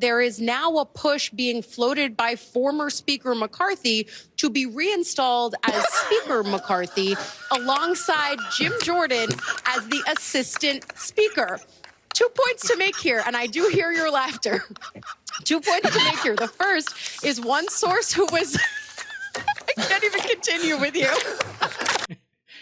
There is now a push being floated by former Speaker McCarthy to be reinstalled as Speaker McCarthy alongside Jim Jordan as the assistant speaker. 2 points to make here, and I do hear your laughter. 2 points to make here. The first is one source who was... I can't even continue with you.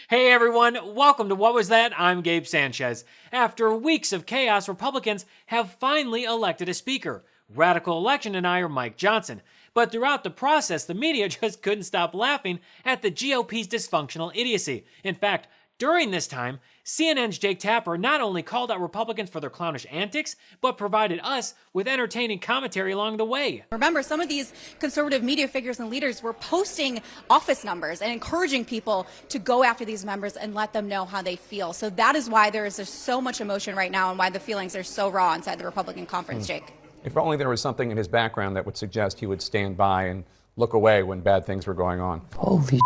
Hey everyone, welcome to What Was That? I'm Gabe Sanchez. After weeks of chaos, Republicans have finally elected a speaker. Radical election denier Mike Johnson. But throughout the process, the media just couldn't stop laughing at the GOP's dysfunctional idiocy. In fact, during this time, CNN's Jake Tapper not only called out Republicans for their clownish antics, but provided us with entertaining commentary along the way. Remember, some of these conservative media figures and leaders were posting office numbers and encouraging people to go after these members and let them know how they feel. So that is why there is just so much emotion right now and why the feelings are so raw inside the Republican conference, Jake. If only there was something in his background that would suggest he would stand by and look away when bad things were going on. Holy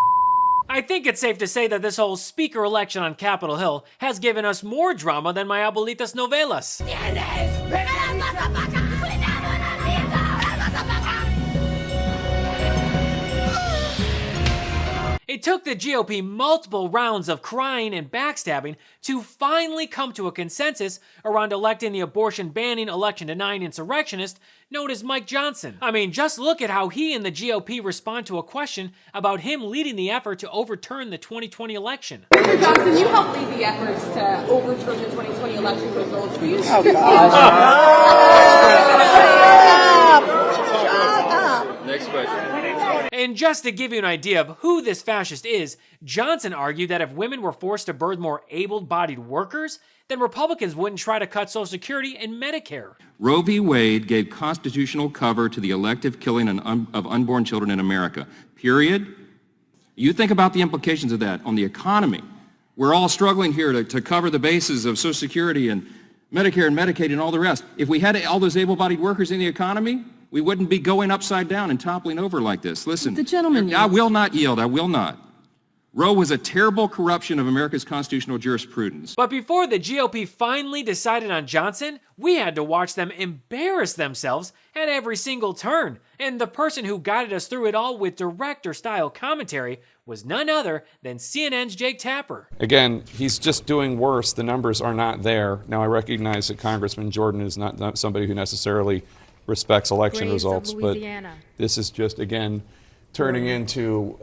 I think it's safe to say that this whole speaker election on Capitol Hill has given us more drama than my abuelitas novelas. It took the GOP multiple rounds of crying and backstabbing to finally come to a consensus around electing the abortion-banning, election-denying insurrectionist known as Mike Johnson. I mean, just look at how he and the GOP respond to a question about him leading the effort to overturn the 2020 election. Mr. Johnson, you helped lead the efforts to overturn the 2020 election results. Will you Next question. And just to give you an idea of who this fascist is, Johnson argued that if women were forced to birth more able-bodied workers, then Republicans wouldn't try to cut Social Security and Medicare. Roe v. Wade gave constitutional cover to the elective killing of unborn children in America, period. You think about the implications of that on the economy. We're all struggling here to cover the bases of Social Security and Medicare and Medicaid and all the rest. If we had all those able-bodied workers in the economy, we wouldn't be going upside down and toppling over like this. Listen, the gentleman I will not yield. I will not. Roe was a terrible corruption of America's constitutional jurisprudence. But before the GOP finally decided on Johnson, we had to watch them embarrass themselves at every single turn. And the person who guided us through it all with director-style commentary was none other than CNN's Jake Tapper. Again, he's just doing worse. The numbers are not there. Now, I recognize that Congressman Jordan is not somebody who necessarily respects election results, but this is just, again, turning into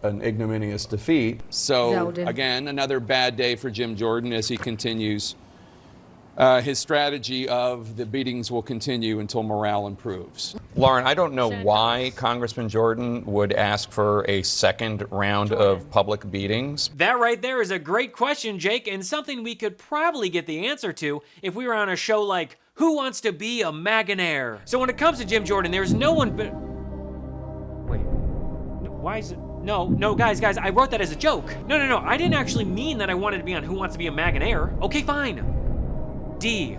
an ignominious defeat. So, again, another bad day for Jim Jordan as he continues his strategy of the beatings will continue until morale improves. Lauren, I don't know why Congressman Jordan would ask for a second round of public beatings. That right there is a great question, Jake, and something we could probably get the answer to if we were on a show like Who Wants to Be a Maganaire? So when it comes to Jim Jordan, there's no one but... Wait, why is it... No, guys, I wrote that as a joke. No, I didn't actually mean that I wanted to be on Who Wants to Be a Maganaire. Okay, fine. D,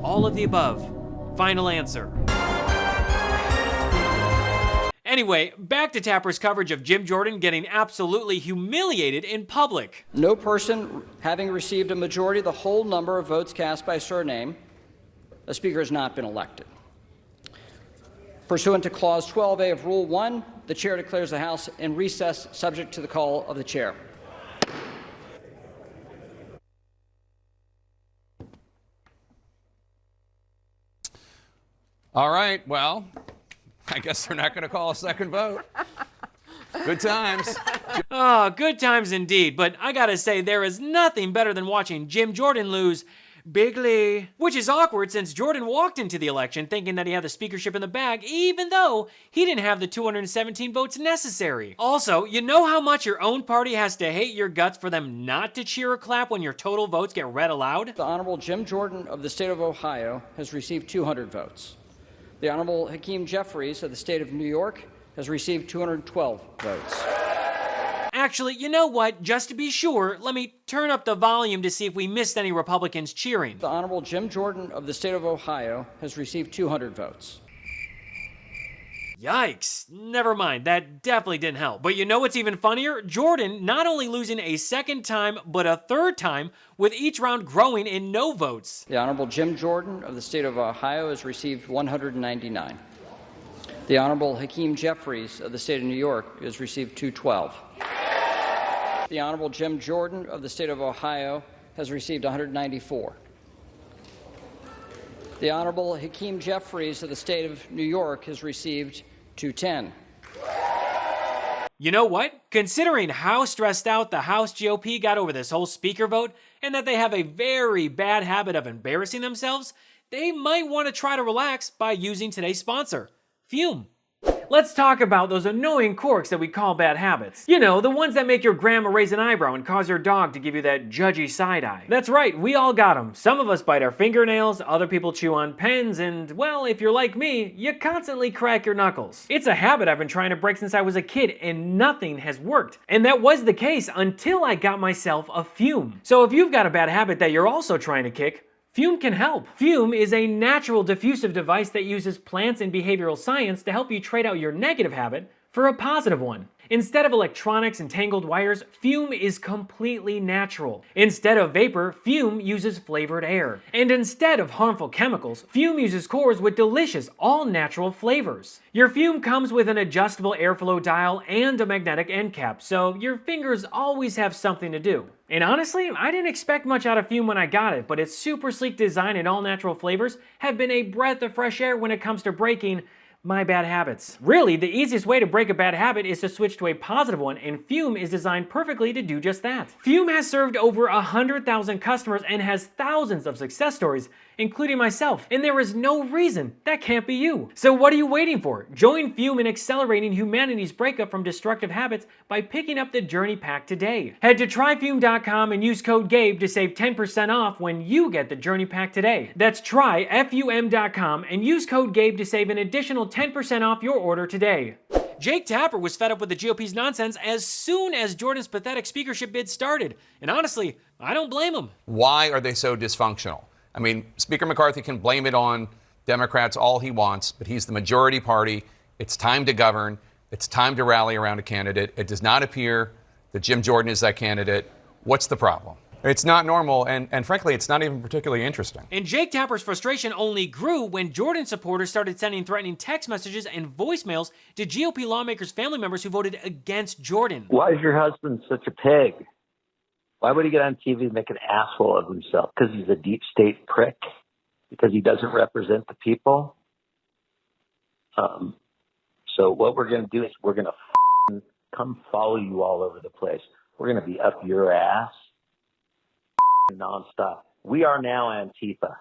all of the above. Final answer. Anyway, back to Tapper's coverage of Jim Jordan getting absolutely humiliated in public. No person having received a majority of the whole number of votes cast by surname, a speaker has not been elected. Pursuant to Clause 12A of Rule 1, the chair declares the House in recess subject to the call of the chair. All right, well, I guess they're not going to call a second vote. Good times. Oh, good times indeed, but I gotta say, there is nothing better than watching Jim Jordan lose bigly. Which is awkward since Jordan walked into the election thinking that he had the speakership in the bag, even though he didn't have the 217 votes necessary. Also, you know how much your own party has to hate your guts for them not to cheer or clap when your total votes get read aloud? The Honorable Jim Jordan of the state of Ohio has received 200 votes. The Honorable Hakeem Jeffries of the state of New York has received 212 votes. Actually, you know what? Just to be sure, let me turn up the volume to see if we missed any Republicans cheering. The Honorable Jim Jordan of the state of Ohio has received 200 votes. Yikes. Never mind, that definitely didn't help. But you know what's even funnier? Jordan not only losing a second time, but a third time, with each round growing in no votes. The Honorable Jim Jordan of the state of Ohio has received 199. The Honorable Hakeem Jeffries of the state of New York has received 212. The Honorable Jim Jordan of the state of Ohio has received 194. The Honorable Hakeem Jeffries of the state of New York has received 210. You know what? Considering how stressed out the House GOP got over this whole speaker vote, and that they have a very bad habit of embarrassing themselves, they might want to try to relax by using today's sponsor, Fume. Let's talk about those annoying quirks that we call bad habits. You know, the ones that make your grandma raise an eyebrow and cause your dog to give you that judgy side eye. That's right, we all got them. Some of us bite our fingernails, other people chew on pens, and, well, if you're like me, you constantly crack your knuckles. It's a habit I've been trying to break since I was a kid, and nothing has worked. And that was the case until I got myself a Fume. So if you've got a bad habit that you're also trying to kick, Fume can help. Fume is a natural diffusive device that uses plants and behavioral science to help you trade out your negative habit for a positive one. Instead of electronics and tangled wires, Fume is completely natural. Instead of vapor, Fume uses flavored air. And instead of harmful chemicals, Fume uses cores with delicious, all-natural flavors. Your Fume comes with an adjustable airflow dial and a magnetic end cap, so your fingers always have something to do. And honestly, I didn't expect much out of Fume when I got it, but its super sleek design and all-natural flavors have been a breath of fresh air when it comes to breaking my bad habits. Really, the easiest way to break a bad habit is to switch to a positive one, and Fume is designed perfectly to do just that. Fume has served over 100,000 customers and has thousands of success stories, including myself, and there is no reason that can't be you. So what are you waiting for? Join Fume in accelerating humanity's breakup from destructive habits by picking up the Journey Pack today. Head to tryfume.com and use code GABE to save 10% off when you get the Journey Pack today. That's tryfum.com and use code GABE to save an additional 10% off your order today. Jake Tapper was fed up with the GOP's nonsense as soon as Jordan's pathetic speakership bid started. And honestly, I don't blame him. Why are they so dysfunctional? I mean, Speaker McCarthy can blame it on Democrats all he wants, but he's the majority party. It's time to govern. It's time to rally around a candidate. It does not appear that Jim Jordan is that candidate. What's the problem? It's not normal, and frankly, it's not even particularly interesting. And Jake Tapper's frustration only grew when Jordan supporters started sending threatening text messages and voicemails to GOP lawmakers' family members who voted against Jordan. Why is your husband such a pig? Why would he get on TV and make an asshole of himself? Because he's a deep state prick? Because he doesn't represent the people? So what we're going to do is we're going to come follow you all over the place. We're going to be up your ass nonstop. We are now Antifa.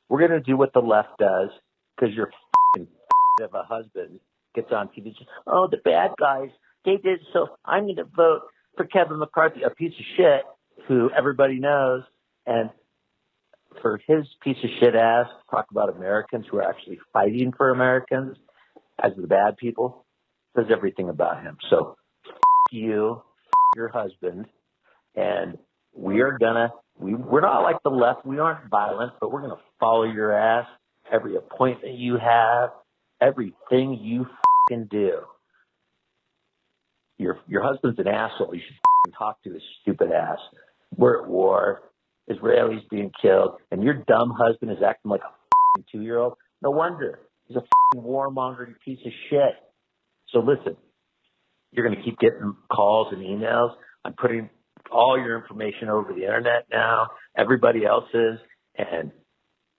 We're going to do what the left does because your of a husband gets on TV and says, oh, the bad guys, they did so I'm going to vote for Kevin McCarthy, a piece of shit who everybody knows. And for his piece of shit ass to talk about Americans who are actually fighting for Americans as the bad people, says everything about him. So you, your husband, and we're not like the left. We aren't violent, but we're going to follow your ass, every appointment you have, everything you do. Your husband's an asshole. You should talk to his stupid ass. We're at war. Israelis being killed. And your dumb husband is acting like a 2-year-old. No wonder. He's a warmonger piece of shit. So listen, you're going to keep getting calls and emails. I'm putting all your information over the internet now. Everybody else is. And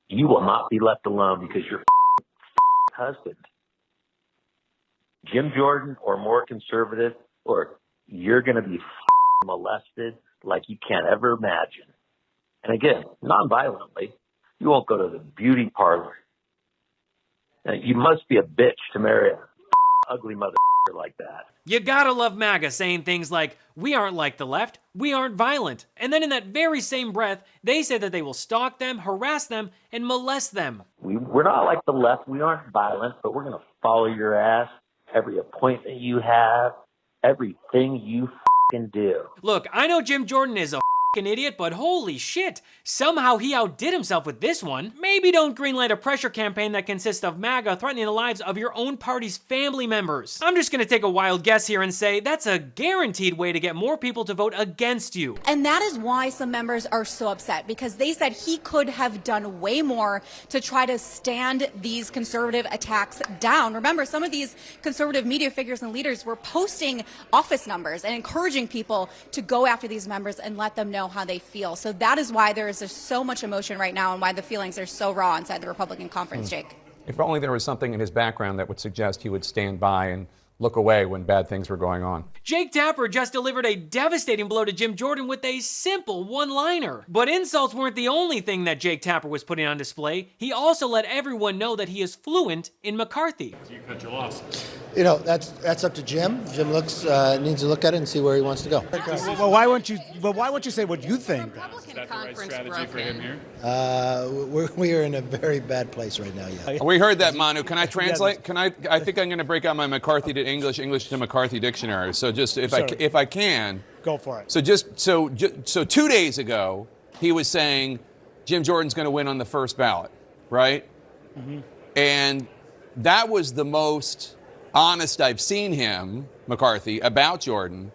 you will not be left alone because your husband, Jim Jordan, or more conservative, or you're going to be molested like you can't ever imagine. And again, non-violently. You won't go to the beauty parlor. Now, you must be a bitch to marry an ugly mother like that. You gotta love MAGA saying things like, we aren't like the left, we aren't violent. And then in that very same breath, they say that they will stalk them, harass them, and molest them. We're not like the left, we aren't violent, but we're going to follow your ass, every appointment you have, everything you do. Look, I know Jim Jordan is a an idiot, but holy shit, somehow he outdid himself with this one. Maybe don't greenlight a pressure campaign that consists of MAGA threatening the lives of your own party's family members. I'm just gonna take a wild guess here and say that's a guaranteed way to get more people to vote against you. And that is why some members are so upset, because they said he could have done way more to try to stand these conservative attacks down. Remember, some of these conservative media figures and leaders were posting office numbers and encouraging people to go after these members and let them know how they feel. So that is why there is just so much emotion right now and why the feelings are so raw inside the Republican conference, Jake. If only there was something in his background that would suggest he would stand by and look away when bad things were going on. Jake Tapper just delivered a devastating blow to Jim Jordan with a simple one-liner. But insults weren't the only thing that Jake Tapper was putting on display. He also let everyone know that he is fluent in McCarthy. You cut your losses. You know, that's up to Jim. Jim needs to look at it and see where he wants to go. Well, why won't you say what you think? Republican Is that the right conference strategy for him here? We are in a very bad place right now. Yeah. We heard that, Manu. Can I translate? I think I'm going to break out my McCarthy to English to McCarthy dictionary. So just if I can. Go for it. So 2 days ago, he was saying Jim Jordan's going to win on the first ballot, right? Mm-hmm. And that was the most honest I've seen him, McCarthy, about Jordan.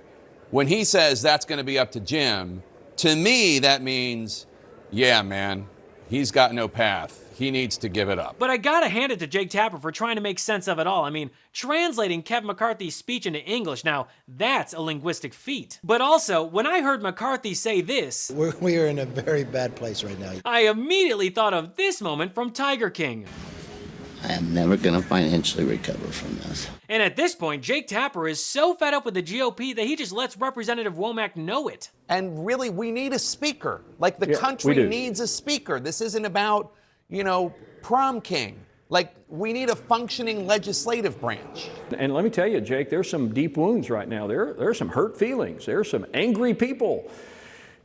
When he says that's going to be up to Jim, to me that means, yeah, man, he's got no path. He needs to give it up. But I gotta hand it to Jake Tapper for trying to make sense of it all. I mean, translating Kevin McCarthy's speech into English, now that's a linguistic feat. But also, when I heard McCarthy say this, We are in a very bad place right now. I immediately thought of this moment from Tiger King. I am never going to financially recover from this. And at this point, Jake Tapper is so fed up with the GOP that he just lets Representative Womack know it. And really, we need a speaker. Like, the country needs a speaker. This isn't about, prom king. Like, we need a functioning legislative branch. And let me tell you, Jake, there's some deep wounds right now. There's some hurt feelings. There's some angry people.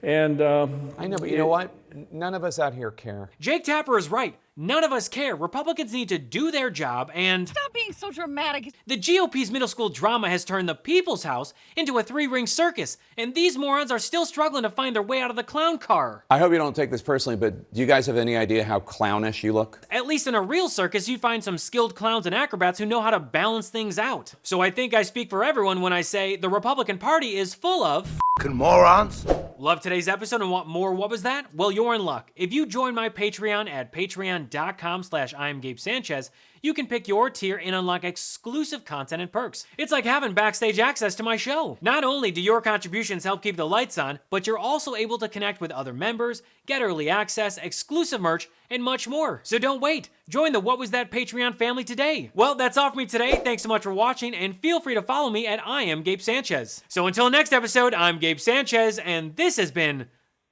And I know, but you know what? None of us out here care. Jake Tapper is right. None of us care. Republicans need to do their job and... Stop being so dramatic. The GOP's middle school drama has turned the People's House into a three-ring circus, and these morons are still struggling to find their way out of the clown car. I hope you don't take this personally, but do you guys have any idea how clownish you look? At least in a real circus, you'd find some skilled clowns and acrobats who know how to balance things out. So I think I speak for everyone when I say the Republican Party is full of... f***ing morons. Love today's episode and want more What Was That? Well, you're in luck. If you join my Patreon at patreon.com/IamGabeSanchez, you can pick your tier and unlock exclusive content and perks. It's like having backstage access to my show. Not only do your contributions help keep the lights on, but you're also able to connect with other members, get early access, exclusive merch, and much more. So don't wait. Join the What Was That Patreon family today. Well, that's all for me today. Thanks so much for watching, and feel free to follow me at I Am Gabe Sanchez. So until next episode, I'm Gabe Sanchez, and this has been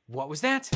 What Was That?